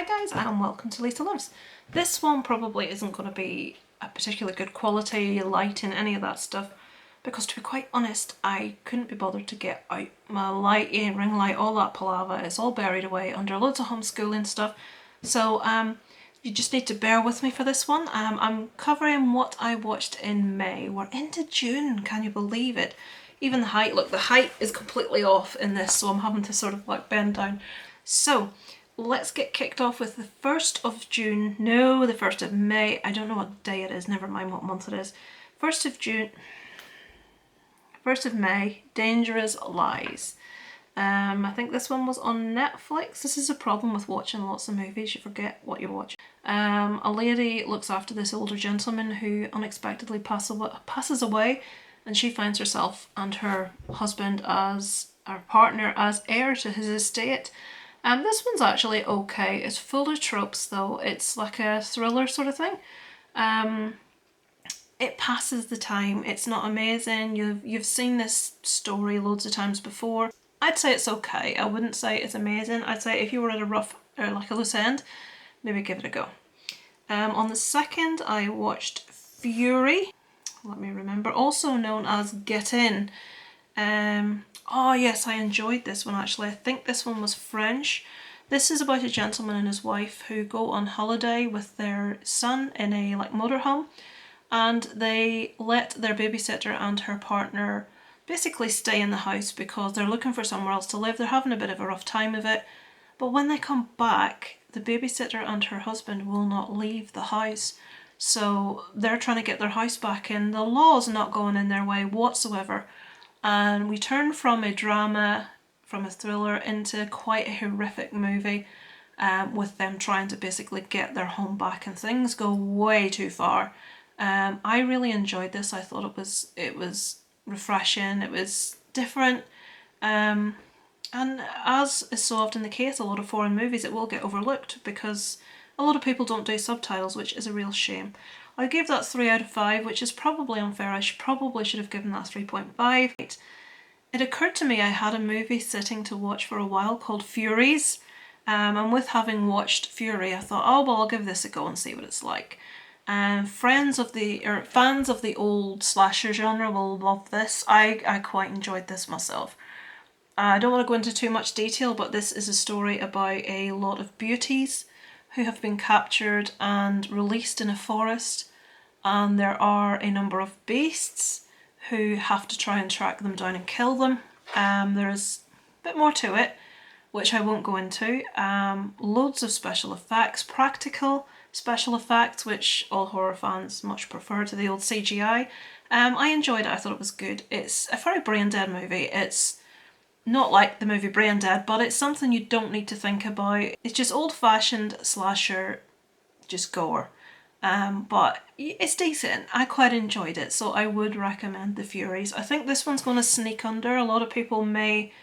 guys and welcome to Lisa Loves. This one probably isn't going to be a particularly good quality, lighting, any of that stuff, because to be quite honest I couldn't be bothered to get out my lighting, ring light, all that palaver. It's all buried away under loads of homeschooling stuff, so you just need to bear with me for this one. I'm covering what I watched in May. We're into June, can you believe it? Even the height, look, the height is completely off in this, so I'm having to sort of like bend down. So let's get kicked off with the 1st of June. No, the 1st of May. I don't know what day it is, never mind what month it is. 1st of June, 1st of May, Dangerous Lies. I think this one was on Netflix. This is a problem with watching lots of movies, you forget what you're watching. A lady looks after this older gentleman who unexpectedly passes away, and she finds herself and her husband as, her partner as heir to his estate. This one's actually okay. It's full of tropes though. It's like a thriller sort of thing. It passes the time. It's not amazing. You've seen this story loads of times before. I'd say it's okay. I wouldn't say it's amazing. I'd say if you were at a rough or like a loose end, maybe give it a go. On the 2nd I watched Fury. Let me remember. Also known as Get In. Oh yes, I enjoyed this one actually. I think this one was French. This is about a gentleman and his wife who go on holiday with their son in a like motorhome, and they let their babysitter and her partner basically stay in the house because they're looking for somewhere else to live. They're having a bit of a rough time of it. But when they come back, the babysitter and her husband will not leave the house. So they're trying to get their house back in. The law's not going in their way whatsoever. And we turn from a drama, from a thriller, into quite a horrific movie, with them trying to basically get their home back, and things go way too far. I really enjoyed this. I thought it was refreshing, it was different, and as is so often the case, a lot of foreign movies, it will get overlooked because a lot of people don't do subtitles, which is a real shame. I gave that 3 out of 5, which is probably unfair. I probably should have given that 3.5. It occurred to me I had a movie sitting to watch for a while called Furies, and with having watched Fury I thought, oh well, I'll give this a go and see what it's like. Fans of the old slasher genre will love this. I quite enjoyed this myself. I don't want to go into too much detail, but this is a story about a lot of beauties who have been captured and released in a forest, and there are a number of beasts who have to try and track them down and kill them. There's a bit more to it, which I won't go into. Loads of special effects, practical special effects, which all horror fans much prefer to the old CGI. I enjoyed it. I thought it was good. It's a very brain dead movie. It's not like the movie Brain Dead, but it's something you don't need to think about. It's just old-fashioned slasher, just gore. But it's decent. I quite enjoyed it, so I would recommend The Furies. I think this one's going to sneak under. A lot of people may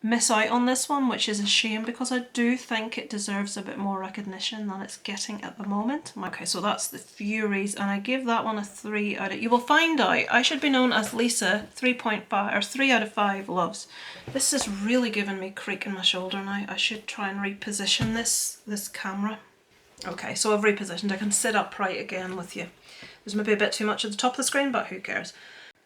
miss out on this one, which is a shame because I do think it deserves a bit more recognition than it's getting at the moment. Okay, so that's The Furies, and I give that one a 3 out of... You will find out I should be known as Lisa 3.5 or 3 out of 5 loves. This is really giving me creak in my shoulder now. I should try and reposition this camera. Okay, so I've repositioned. I can sit upright again with you. There's maybe a bit too much at the top of the screen, but who cares?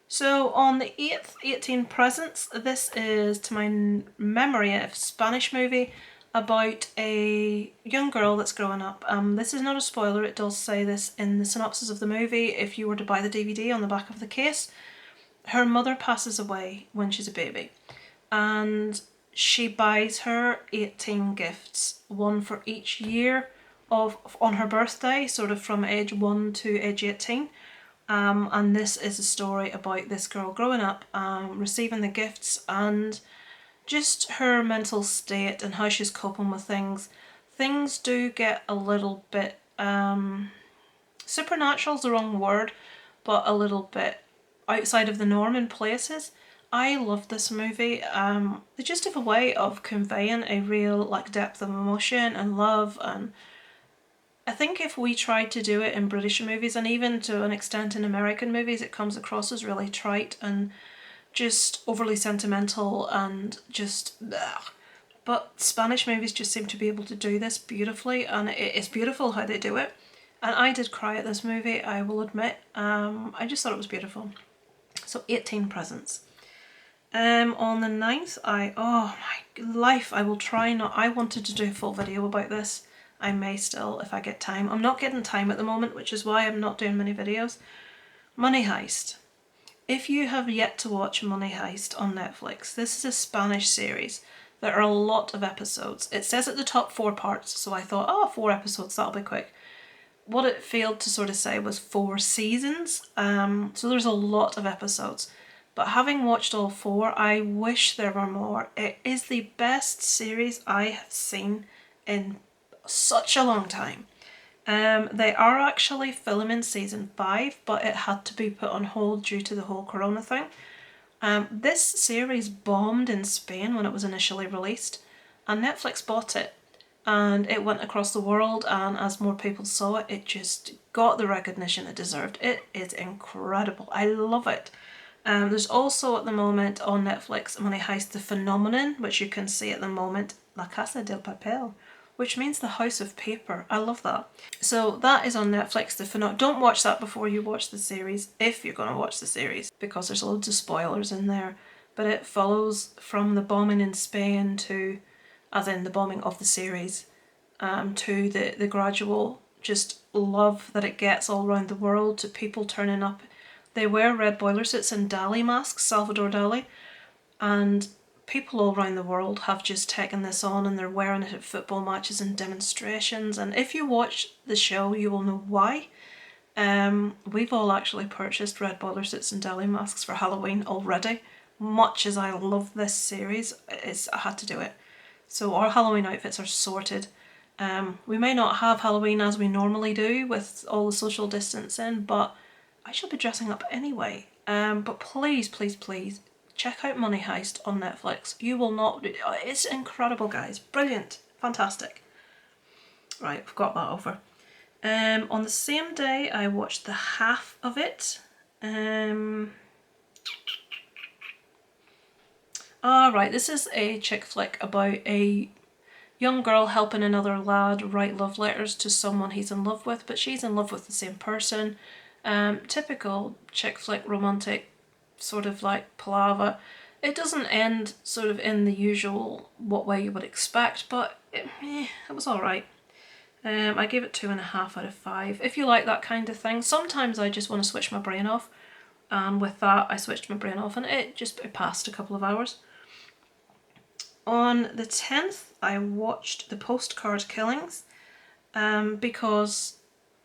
So on the 8th, Guillotine Presence. This is, to my memory, a Spanish movie about a young girl that's growing up. This is not a spoiler, it does say this in the synopsis of the movie if you were to buy the DVD on the back of the case. Her mother passes away when she's a baby, and she buys her 18 gifts, one for each year on her birthday, sort of from age 1 to age 18. And this is a story about this girl growing up, receiving the gifts, and just her mental state and how she's coping with things. Things do get a little bit, supernatural's the wrong word, but a little bit outside of the norm in places. I love this movie. They just have a way of conveying a real like depth of emotion and love, and I think if we tried to do it in British movies, and even to an extent in American movies, it comes across as really trite and just overly sentimental and just ugh. But Spanish movies just seem to be able to do this beautifully, and it's beautiful how they do it. And I did cry at this movie, I will admit. I just thought it was beautiful. So 18 Presents. On the 9th, oh my life, I will try not, I wanted to do a full video about this. I may still if I get time. I'm not getting time at the moment, which is why I'm not doing many videos. Money Heist. If you have yet to watch Money Heist on Netflix, this is a Spanish series. There are a lot of episodes. It says at the top 4 parts, so I thought, oh, 4 episodes, that'll be quick. What it failed to sort of say was 4 seasons, so there's a lot of episodes. But having watched all 4, I wish there were more. It is the best series I have seen in such a long time. They are actually filming season 5, but it had to be put on hold due to the whole corona thing. This series bombed in Spain when it was initially released, and Netflix bought it. And it went across the world, and as more people saw it, it just got the recognition it deserved. It is incredible. I love it. There's also at the moment on Netflix Money Heist The Phenomenon, which you can see at the moment, La Casa del Papel, which means the House of Paper. I love that. So that is on Netflix. Don't watch that before you watch the series, if you're going to watch the series, because there's loads of spoilers in there. But it follows from the bombing in Spain to, as in the bombing of the series, to the gradual just love that it gets all around the world, to people turning up. They wear red boiler suits and Dali masks, Salvador Dali, and people all around the world have just taken this on and they're wearing it at football matches and demonstrations. And if you watch the show, you will know why. We've all actually purchased red boiler suits and Dali masks for Halloween already. Much as I love this series, I had to do it. So our Halloween outfits are sorted. We may not have Halloween as we normally do with all the social distancing, but I shall be dressing up anyway. But please, please, please, check out Money Heist on Netflix. You will not... It's incredible, guys. Brilliant. Fantastic. Right, I've got that over. On the same day, I watched the half of it. Right, this is a chick flick about a young girl helping another lad write love letters to someone he's in love with, but she's in love with the same person. Typical chick flick romantic sort of like palaver. It doesn't end sort of in the usual what way you would expect, but it was alright. I gave it 2.5 out of 5. If you like that kind of thing, sometimes I just want to switch my brain off, and with that I switched my brain off and it passed a couple of hours. On the 10th I watched The Postcard Killings, because,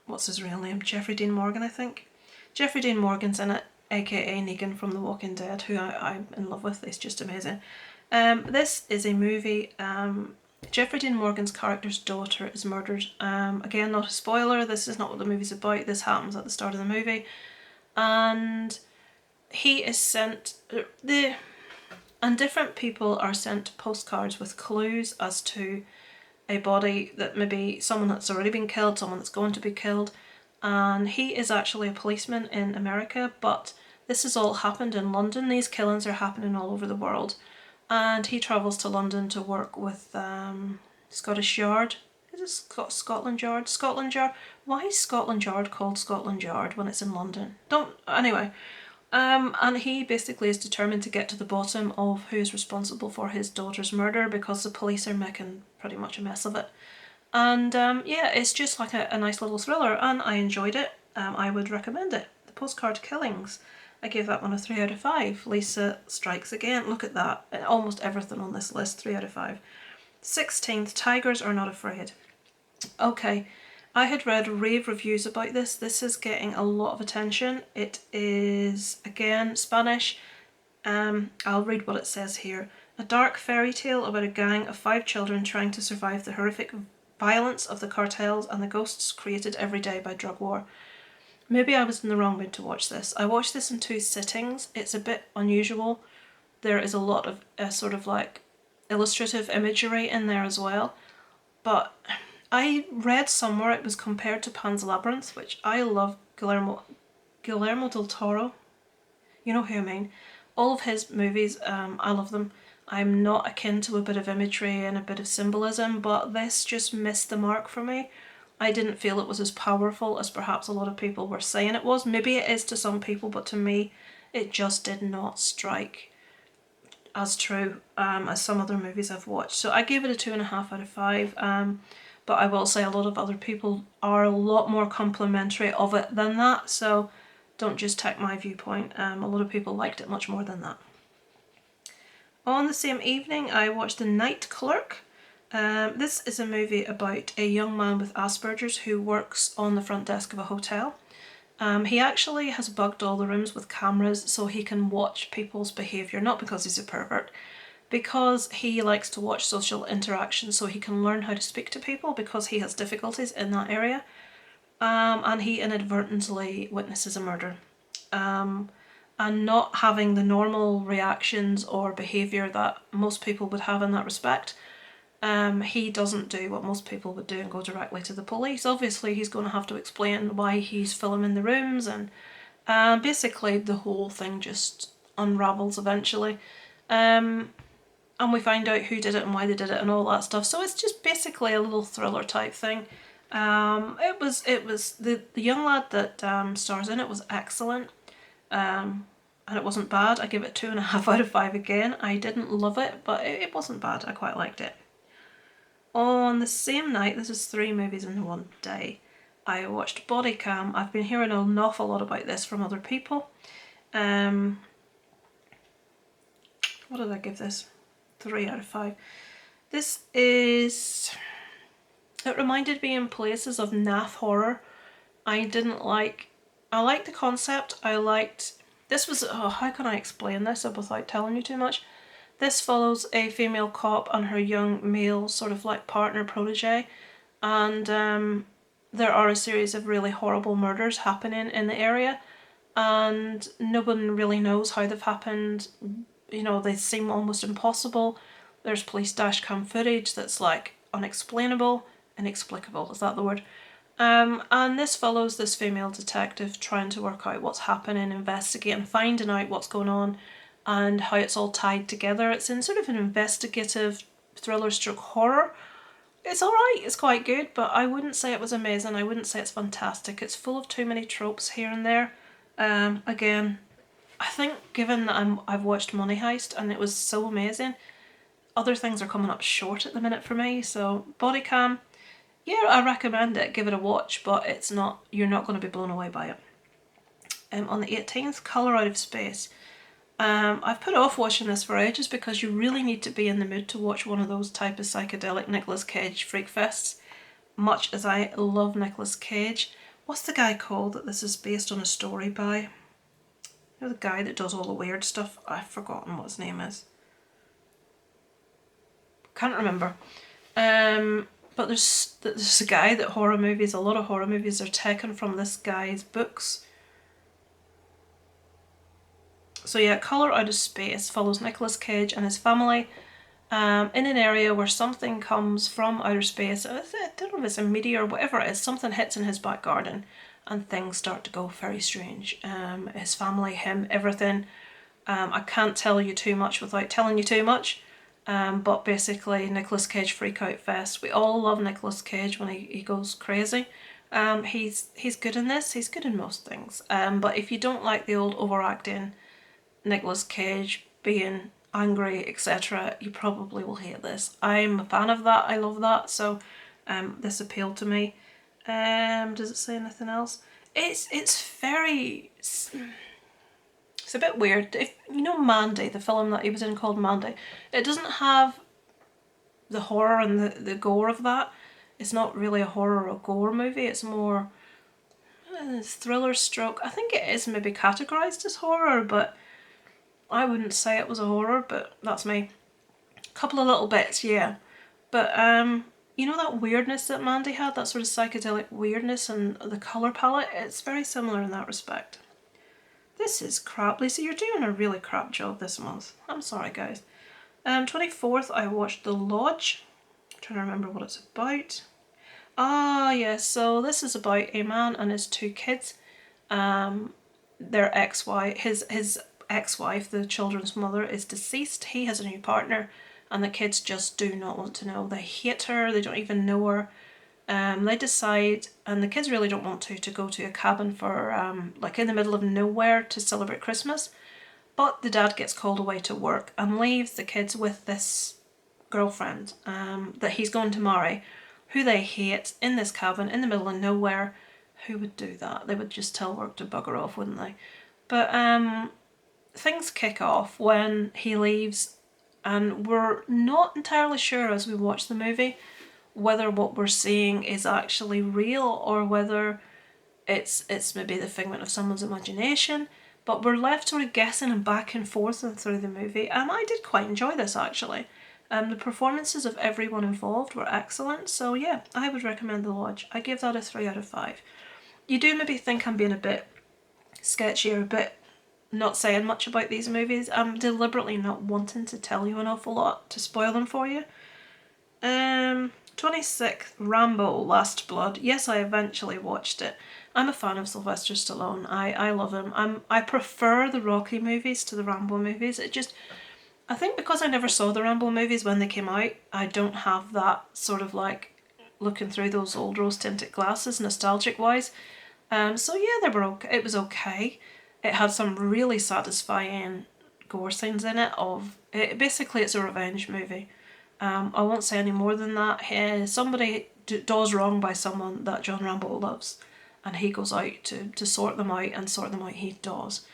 what's his real name? Jeffrey Dean Morgan, I think. Jeffrey Dean Morgan's in it, aka Negan from The Walking Dead, who I'm in love with. He's just amazing. This is a movie. Jeffrey Dean Morgan's character's daughter is murdered. Again, not a spoiler, this is not what the movie's about. This happens at the start of the movie. And he is sent... And different people are sent postcards with clues as to a body that maybe someone that's already been killed, someone that's going to be killed. And he is actually a policeman in America, but this has all happened in London. These killings are happening all over the world. And he travels to London to work with Scottish Yard. Is it Scotland Yard? Scotland Yard? Why is Scotland Yard called Scotland Yard when it's in London? Anyway. And he basically is determined to get to the bottom of who's responsible for his daughter's murder, because the police are making pretty much a mess of it. And yeah, it's just like a nice little thriller, and I enjoyed it. I would recommend it. The Postcard Killings. I gave that one a 3 out of 5. Lisa Strikes Again. Look at that. Almost everything on this list, 3 out of 5. 16th, Tigers Are Not Afraid. Okay. I had read rave reviews about this. This is getting a lot of attention. It is, again, Spanish. I'll read what it says here. A dark fairy tale about a gang of 5 children trying to survive the horrific violence of the cartels and the ghosts created every day by drug war. Maybe I was in the wrong mood to watch this. I watched this in 2 sittings. It's a bit unusual. There is a lot of sort of like illustrative imagery in there as well. But I read somewhere it was compared to Pan's Labyrinth, which I love. Guillermo del Toro. You know who I mean. All of his movies, I love them. I'm not akin to a bit of imagery and a bit of symbolism, but this just missed the mark for me. I didn't feel it was as powerful as perhaps a lot of people were saying it was. Maybe it is to some people, but to me, it just did not strike as true as some other movies I've watched. So I gave it a 2.5 out of 5. But I will say a lot of other people are a lot more complimentary of it than that. So don't just take my viewpoint. A lot of people liked it much more than that. On the same evening, I watched The Night Clerk. This is a movie about a young man with Asperger's who works on the front desk of a hotel. He actually has bugged all the rooms with cameras so he can watch people's behaviour, not because he's a pervert, because he likes to watch social interaction so he can learn how to speak to people because he has difficulties in that area. And he inadvertently witnesses a murder. And not having the normal reactions or behaviour that most people would have in that respect, he doesn't do what most people would do and go directly to the police. Obviously he's going to have to explain why he's filming the rooms, and basically the whole thing just unravels eventually. And we find out who did it and why they did it and all that stuff. So it's just basically a little thriller type thing. It was the young lad that stars in it was excellent. And it wasn't bad. I give it 2.5 out of 5 again. I didn't love it, but it wasn't bad. I quite liked it. On the same night, this is 3 movies in one day, I watched Body Cam. I've been hearing an awful lot about this from other people. What did I give this? 3 out of 5. This is... It reminded me in places of naff horror. I liked the concept. This was, how can I explain this without telling you too much? This follows a female cop and her young male sort of like partner protege, and there are a series of really horrible murders happening in the area, and no one really knows how they've happened. You know, they seem almost impossible. There's police dashcam footage that's like unexplainable, inexplicable, is that the word? And this follows this female detective trying to work out what's happening, investigating, finding out what's going on and how it's all tied together. It's in sort of an investigative thriller stroke horror. It's alright, it's quite good, but I wouldn't say it was amazing. I wouldn't say it's fantastic. It's full of too many tropes here and there. Again, I think given that I've watched Money Heist and it was so amazing, other things are coming up short at the minute for me. So Body Cam, yeah, I recommend it. Give it a watch, but you're not going to be blown away by it. On the 18th, Colour Out of Space. I've put off watching this for ages because you really need to be in the mood to watch one of those type of psychedelic Nicolas Cage freak fests. Much as I love Nicolas Cage. What's the guy called that this is based on a story by? You know, the guy that does all the weird stuff? I've forgotten what his name is. Can't remember. But there's a guy that a lot of horror movies are taken from this guy's books. So yeah, Colour Out of Space follows Nicolas Cage and his family in an area where something comes from outer space. I don't know if it's a meteor or whatever it is, something hits in his back garden and things start to go very strange. His family, him, everything. I can't tell you too much without telling you too much. But basically Nicolas Cage freak out fest. We all love Nicolas Cage when he goes crazy. He's good in this, he's good in most things. But if you don't like the old overacting Nicolas Cage being angry, etc., you probably will hate this. I'm a fan of that, I love that, so this appealed to me. Does it say anything else? It's very... It's a bit weird. If you know Mandy, the film that he was in called Mandy, it doesn't have the horror and the gore of that. It's not really a horror or gore movie. It's more thriller stroke. I think it is maybe categorised as horror, but I wouldn't say it was a horror, but that's me. A couple of little bits, yeah. But you know that weirdness that Mandy had, that sort of psychedelic weirdness and the colour palette, it's very similar in that respect. This is crap. Lisa, you're doing a really crap job this month. I'm sorry, guys. 24th, I watched The Lodge. I'm trying to remember what it's about. Ah, yes. So this is about a man and his 2 kids. Their ex-wife, his ex-wife, the children's mother, is deceased. He has a new partner, and the kids just do not want to know. They hate her, they don't even know her. They decide, and the kids really don't want to go to a cabin for, like in the middle of nowhere to celebrate Christmas. But the dad gets called away to work and leaves the kids with this girlfriend that he's going to marry, who they hate, in this cabin in the middle of nowhere. Who would do that? They would just tell work to bugger off, wouldn't they? But things kick off when he leaves, and we're not entirely sure as we watch the movie whether what we're seeing is actually real or whether it's maybe the figment of someone's imagination. But we're left sort of guessing and back and forth through the movie, and I did quite enjoy this actually. The performances of everyone involved were excellent, so yeah, I would recommend The Lodge. I give that a 3 out of 5. You do maybe think I'm being a bit sketchy or a bit not saying much about these movies. I'm deliberately not wanting to tell you an awful lot to spoil them for you. 26th, Rambo Last Blood. Yes, I eventually watched it. I'm a fan of Sylvester Stallone. I love him. I prefer the Rocky movies to the Rambo movies. I think because I never saw the Rambo movies when they came out, I don't have that sort of like looking through those old rose-tinted glasses, nostalgic wise. So yeah, they were okay. It was okay. It had some really satisfying gore scenes in it. Basically, it's a revenge movie. I won't say any more than that. Somebody does wrong by someone that John Rambo loves, and he goes out to sort them out, and sort them out he does.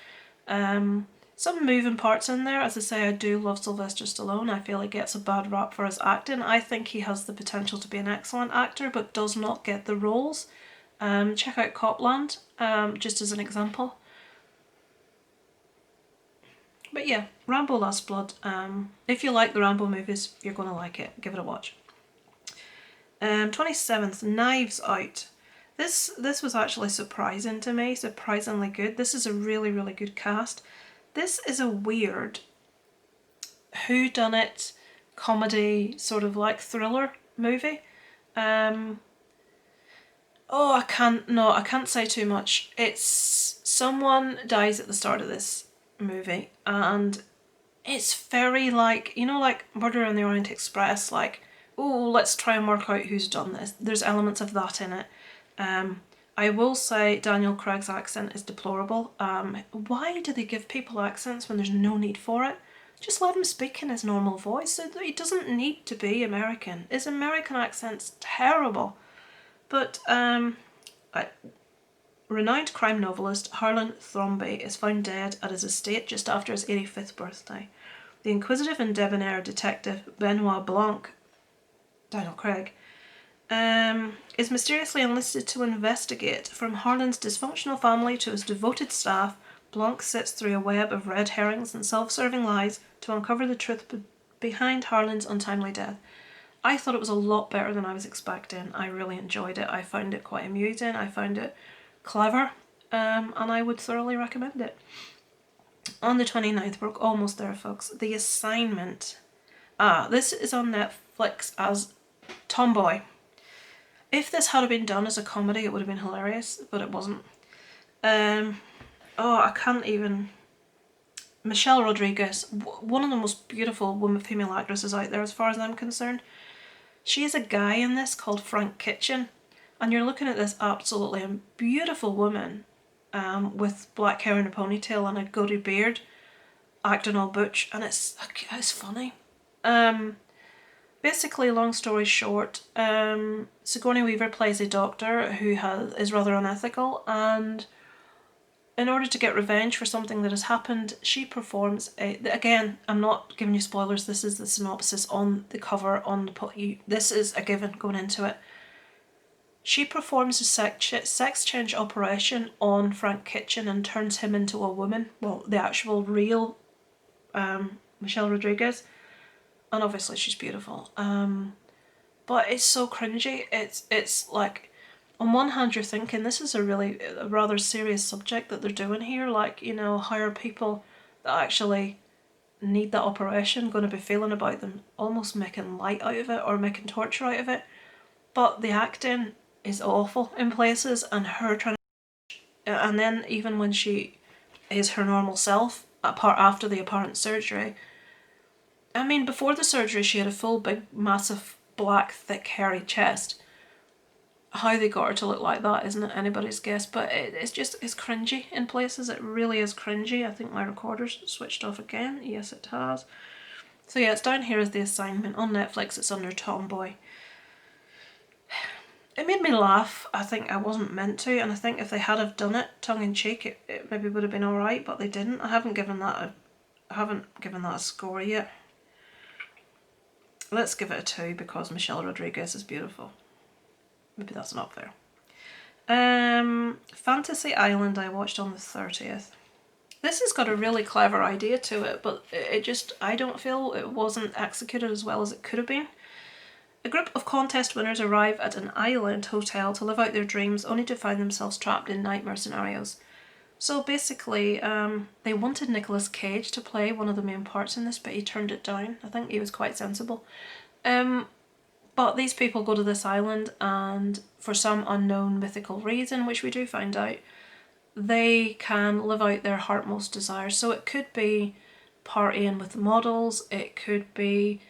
Some moving parts in there. As I say, I do love Sylvester Stallone. I feel he gets a bad rap for his acting. I think he has the potential to be an excellent actor, but does not get the roles. Check out Copland, just as an example. But yeah, Rambo Last Blood. If you like the Rambo movies, you're going to like it. Give it a watch. 27th, Knives Out. This was actually surprising to me, surprisingly good. This is a really, really good cast. This is a weird whodunit comedy, sort of like thriller movie. I can't say too much. It's someone dies at the start of this movie, and it's very like, you know, like Murder on the Orient Express, like, oh, let's try and work out who's done this. There's elements of that in it. I will say Daniel Craig's accent is deplorable. Why do they give people accents when there's no need for it? Just let him speak in his normal voice. He doesn't need to be American. His American accent's terrible. But renowned crime novelist Harlan Thrombey is found dead at his estate just after his 85th birthday. The inquisitive and debonair detective Benoit Blanc, Daniel Craig, is mysteriously enlisted to investigate. From Harlan's dysfunctional family to his devoted staff, Blanc sits through a web of red herrings and self-serving lies to uncover the truth behind Harlan's untimely death. I thought it was a lot better than I was expecting. I really enjoyed it. I found it quite amusing. I found it clever, and I would thoroughly recommend it. On the 29th, we're almost there, folks. The Assignment. This is on Netflix as Tomboy. If this had been done as a comedy, it would have been hilarious, but it wasn't. I can't even... Michelle Rodriguez, one of the most beautiful female actresses out there as far as I'm concerned. She is a guy in this called Frank Kitchen, and you're looking at this absolutely beautiful woman with black hair and a ponytail and a goatee beard, acting all butch, and it's funny. Basically, long story short, Sigourney Weaver plays a doctor who is rather unethical, and in order to get revenge for something that has happened, she performs again, I'm not giving you spoilers, this is the synopsis on the cover, this is a given going into it. She performs a sex change operation on Frank Kitchen and turns him into a woman. Well, the actual real Michelle Rodriguez. And obviously she's beautiful. But it's so cringy. It's like, on one hand you're thinking this is a rather serious subject that they're doing here. Like, you know, how are people that actually need that operation going to be feeling about them? Almost making light out of it or making torture out of it. But the acting is awful in places, and her trying to... And then even when she is her normal self, apart after the apparent surgery. I mean, before the surgery she had a full big massive black thick hairy chest. How they got her to look like that isn't anybody's guess, but it's cringy in places. It really is cringy. I think my recorder's switched off again. Yes, it has. So yeah, it's down here as The Assignment. On Netflix it's under Tomboy. It made me laugh. I think I wasn't meant to, and I think if they had have done it tongue-in-cheek it maybe would have been alright, but they didn't. I haven't given that a score yet. Let's give it a 2 because Michelle Rodriguez is beautiful. Maybe that's not fair. Fantasy Island I watched on the 30th. This has got a really clever idea to it, but I don't feel it wasn't executed as well as it could have been. A group of contest winners arrive at an island hotel to live out their dreams, only to find themselves trapped in nightmare scenarios. So basically, they wanted Nicolas Cage to play one of the main parts in this, but he turned it down. I think he was quite sensible. But these people go to this island, and for some unknown mythical reason, which we do find out, they can live out their heartmost desires. So it could be partying with the models, it could be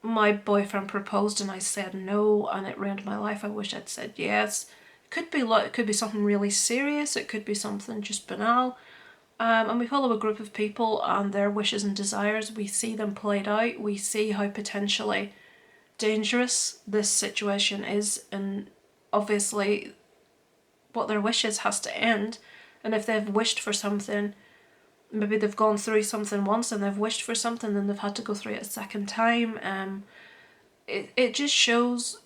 my boyfriend proposed and I said no and it ruined my life, I wish I'd said yes. It could be something really serious, it could be something just banal. And we follow a group of people and their wishes and desires. We see them played out, we see how potentially dangerous this situation is, and obviously what their wishes has to end. And if they've wished for something, maybe they've gone through something once and they've wished for something, then they've had to go through it a second time. It just shows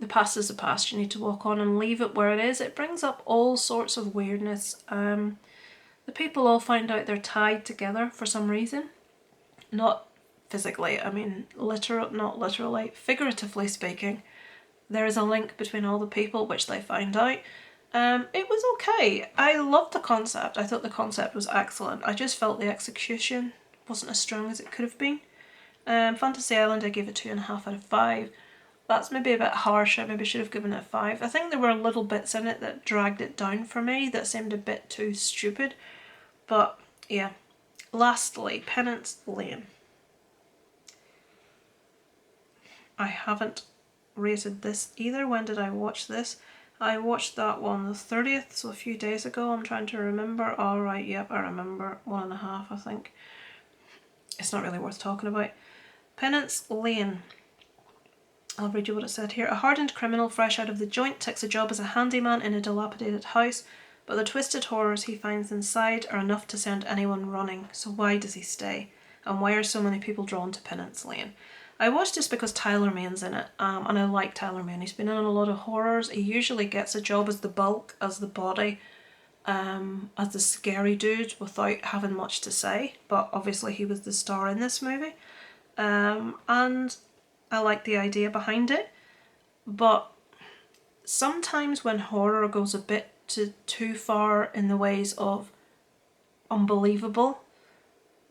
the past is the past. You need to walk on and leave it where it is. It brings up all sorts of weirdness. The people all find out they're tied together for some reason. Not physically, I mean not literally, figuratively speaking. There is a link between all the people which they find out. It was okay. I loved the concept. I thought the concept was excellent. I just felt the execution wasn't as strong as it could have been. Fantasy Island I gave it 2.5 out of 5. That's maybe a bit harsh. I maybe should have given it a 5. I think there were little bits in it that dragged it down for me that seemed a bit too stupid. But yeah. Lastly, Penance Lane. I haven't rated this either. When did I watch this? I watched that one the 30th, so a few days ago. I'm trying to remember. Alright, yep, I remember. 1.5, I think. It's not really worth talking about. Penance Lane. I'll read you what it said here. A hardened criminal fresh out of the joint takes a job as a handyman in a dilapidated house, but the twisted horrors he finds inside are enough to send anyone running. So why does he stay? And why are so many people drawn to Penance Lane? I watched this because Tyler Mane's in it, and I like Tyler Mane. He's been in a lot of horrors. He usually gets a job as the bulk, as the body, as the scary dude without having much to say, but obviously he was the star in this movie. And I like the idea behind it, but sometimes when horror goes a bit too far in the ways of unbelievable,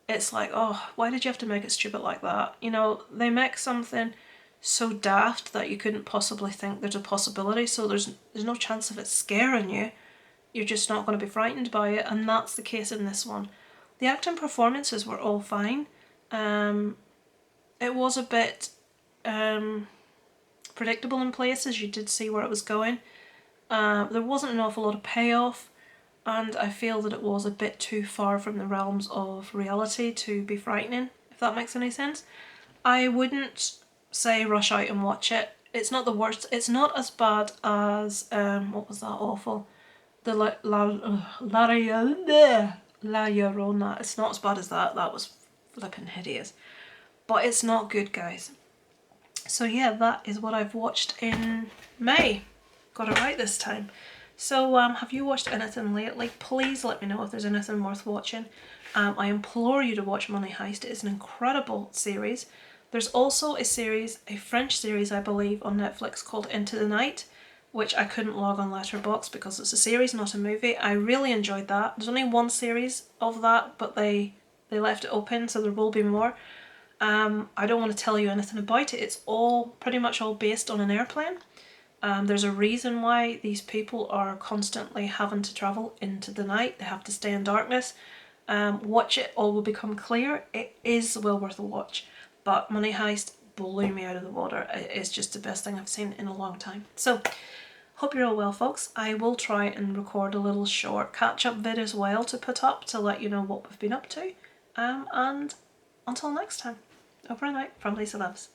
it's like, oh, why did you have to make it stupid like that? You know, they make something so daft that you couldn't possibly think there's a possibility, so there's no chance of it scaring you. You're just not going to be frightened by it, and that's the case in this one. The acting performances were all fine. It was a bit predictable in places. You did see where it was going. There wasn't an awful lot of payoff, and I feel that it was a bit too far from the realms of reality to be frightening, if that makes any sense. I wouldn't say rush out and watch it. It's not the worst. It's not as bad as, what was that awful? The La Llorona. It's not as bad as that. That was flipping hideous. But it's not good, guys. So yeah, that is what I've watched in May. Got it right this time. So have you watched anything lately? Please let me know if there's anything worth watching. I implore you to watch Money Heist. It is an incredible series. There's also a French series I believe on Netflix called Into the Night, which I couldn't log on Letterboxd because it's a series, not a movie. I really enjoyed that. There's only one series of that, but they left it open, so there will be more. I don't want to tell you anything about it. It's pretty much all based on an airplane. There's a reason why these people are constantly having to travel into the night. They have to stay in darkness. Watch it, all will become clear. It is well worth a watch, but Money Heist blew me out of the water. It is just the best thing I've seen in a long time. So hope you're all well, folks. I will try and record a little short catch-up vid as well to put up to let you know what we've been up to. And until next time, over and out from Lisa Loves.